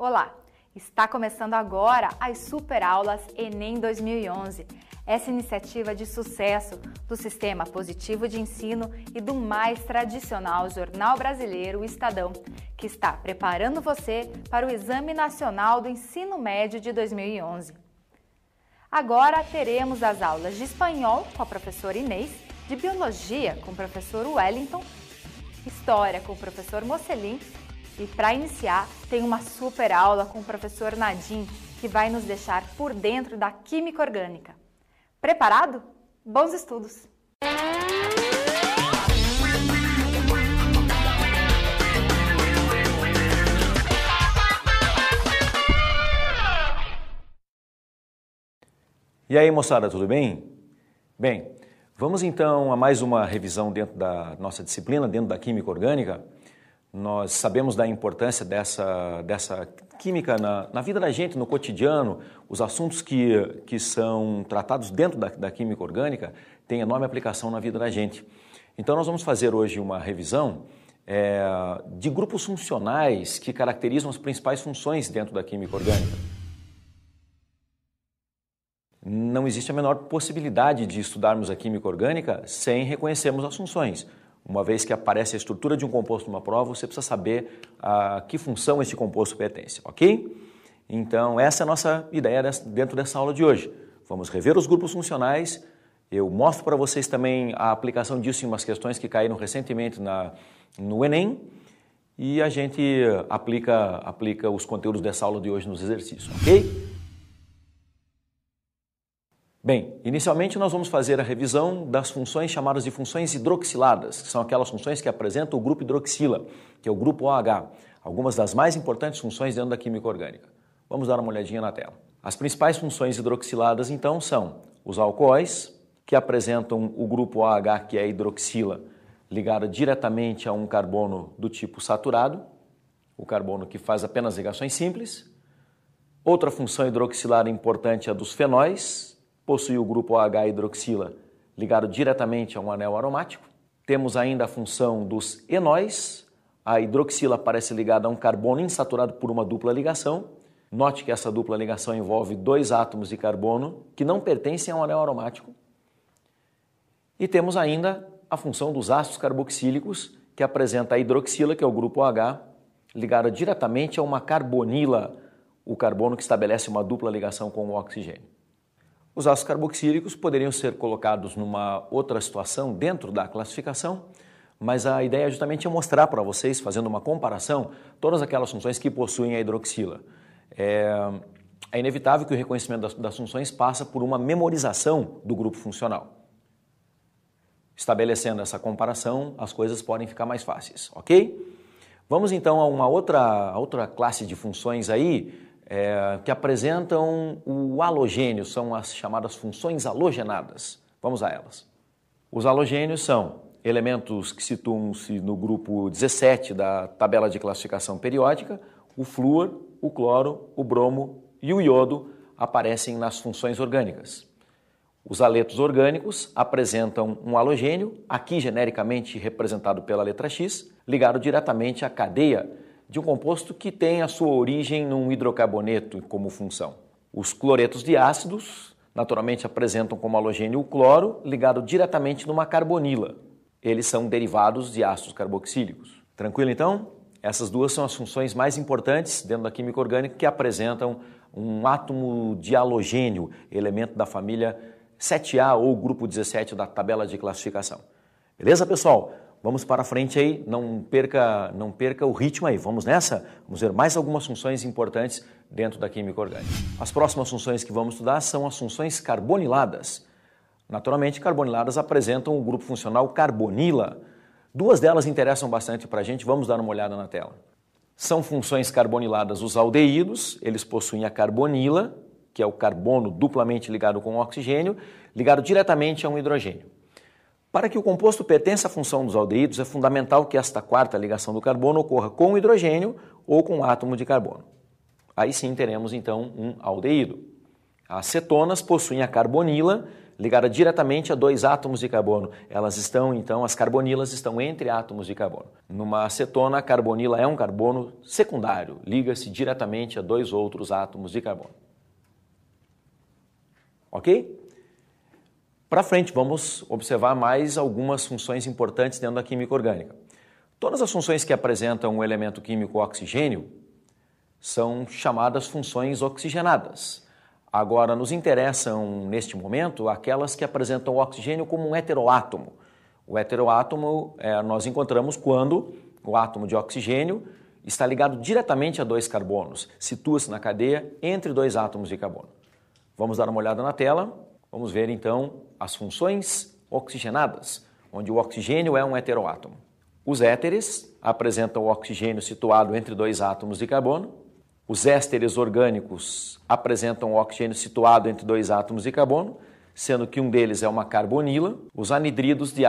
Olá! Está começando agora as Super Aulas Enem 2011. Essa iniciativa de sucesso do Sistema Positivo de Ensino e do mais tradicional jornal brasileiro, o Estadão, que está preparando você para o Exame Nacional do Ensino Médio de 2011. Agora teremos as aulas de espanhol com a professora Inês, de biologia com o professor Wellington, história com o professor Mocelin e, para iniciar, tem uma super aula com o professor Nadim, que vai nos deixar por dentro da química orgânica. Preparado? Bons estudos! E aí, moçada, tudo bem? Bem, vamos então a mais uma revisão dentro da nossa disciplina, dentro da química orgânica. Nós sabemos da importância dessa química na vida da gente, no cotidiano. Os assuntos que são tratados dentro da química orgânica têm enorme aplicação na vida da gente. Então nós vamos fazer hoje uma revisão de grupos funcionais que caracterizam as principais funções dentro da química orgânica. Não existe a menor possibilidade de estudarmos a química orgânica sem reconhecermos as funções. Uma vez que aparece a estrutura de um composto numa prova, você precisa saber a que função esse composto pertence, ok? Então, essa é a nossa ideia dentro dessa aula de hoje. Vamos rever os grupos funcionais, eu mostro para vocês também a aplicação disso em umas questões que caíram recentemente no Enem, e a gente aplica os conteúdos dessa aula de hoje nos exercícios, ok? Bem, inicialmente nós vamos fazer a revisão das funções chamadas de funções hidroxiladas, que são aquelas funções que apresentam o grupo hidroxila, que é o grupo OH, algumas das mais importantes funções dentro da química orgânica. Vamos dar uma olhadinha na tela. As principais funções hidroxiladas, então, são os alcoóis, que apresentam o grupo OH, que é a hidroxila, ligada diretamente a um carbono do tipo saturado, o carbono que faz apenas ligações simples. Outra função hidroxilada importante é a dos fenóis, possui o grupo OH hidroxila ligado diretamente a um anel aromático. Temos ainda a função dos enóis. A hidroxila aparece ligada a um carbono insaturado por uma dupla ligação. Note que essa dupla ligação envolve dois átomos de carbono que não pertencem a um anel aromático. E temos ainda a função dos ácidos carboxílicos, que apresenta a hidroxila, que é o grupo OH, ligada diretamente a uma carbonila, o carbono que estabelece uma dupla ligação com o oxigênio. Os ácidos carboxílicos poderiam ser colocados numa outra situação dentro da classificação, mas a ideia justamente é mostrar para vocês, fazendo uma comparação, todas aquelas funções que possuem a hidroxila. É inevitável que o reconhecimento das funções passa por uma memorização do grupo funcional. Estabelecendo essa comparação, as coisas podem ficar mais fáceis, ok? Vamos então a uma outra classe de funções aí, que apresentam o halogênio, são as chamadas funções halogenadas. Vamos a elas. Os halogênios são elementos que situam-se no grupo 17 da tabela de classificação periódica. O flúor, o cloro, o bromo e o iodo aparecem nas funções orgânicas. Os haletos orgânicos apresentam um halogênio, aqui genericamente representado pela letra X, ligado diretamente à cadeia de um composto que tem a sua origem num hidrocarboneto como função. Os cloretos de ácidos, naturalmente, apresentam como halogênio o cloro, ligado diretamente numa carbonila. Eles são derivados de ácidos carboxílicos. Tranquilo, então? Essas duas são as funções mais importantes dentro da química orgânica que apresentam um átomo de halogênio, elemento da família 7A ou grupo 17 da tabela de classificação. Beleza, pessoal? Vamos para frente aí, não perca o ritmo aí. Vamos nessa? Vamos ver mais algumas funções importantes dentro da química orgânica. As próximas funções que vamos estudar são as funções carboniladas. Naturalmente, carboniladas apresentam o grupo funcional carbonila. Duas delas interessam bastante para a gente, vamos dar uma olhada na tela. São funções carboniladas os aldeídos, eles possuem a carbonila, que é o carbono duplamente ligado com o oxigênio, ligado diretamente a um hidrogênio. Para que o composto pertença à função dos aldeídos, é fundamental que esta quarta ligação do carbono ocorra com o hidrogênio ou com o átomo de carbono. Aí sim teremos, então, um aldeído. As cetonas possuem a carbonila, ligada diretamente a dois átomos de carbono. Elas estão, então, as carbonilas estão entre átomos de carbono. Numa acetona, a carbonila é um carbono secundário, liga-se diretamente a dois outros átomos de carbono. Ok? Para frente, vamos observar mais algumas funções importantes dentro da química orgânica. Todas as funções que apresentam o elemento químico oxigênio são chamadas funções oxigenadas. Agora, nos interessam, neste momento, aquelas que apresentam o oxigênio como um heteroátomo. O heteroátomo nós encontramos quando o átomo de oxigênio está ligado diretamente a dois carbonos, situa-se na cadeia entre dois átomos de carbono. Vamos dar uma olhada na tela, vamos ver então as funções oxigenadas, onde o oxigênio é um heteroátomo. Os éteres apresentam o oxigênio situado entre dois átomos de carbono. Os ésteres orgânicos apresentam o oxigênio situado entre dois átomos de carbono, sendo que um deles é uma carbonila. Os anidridos de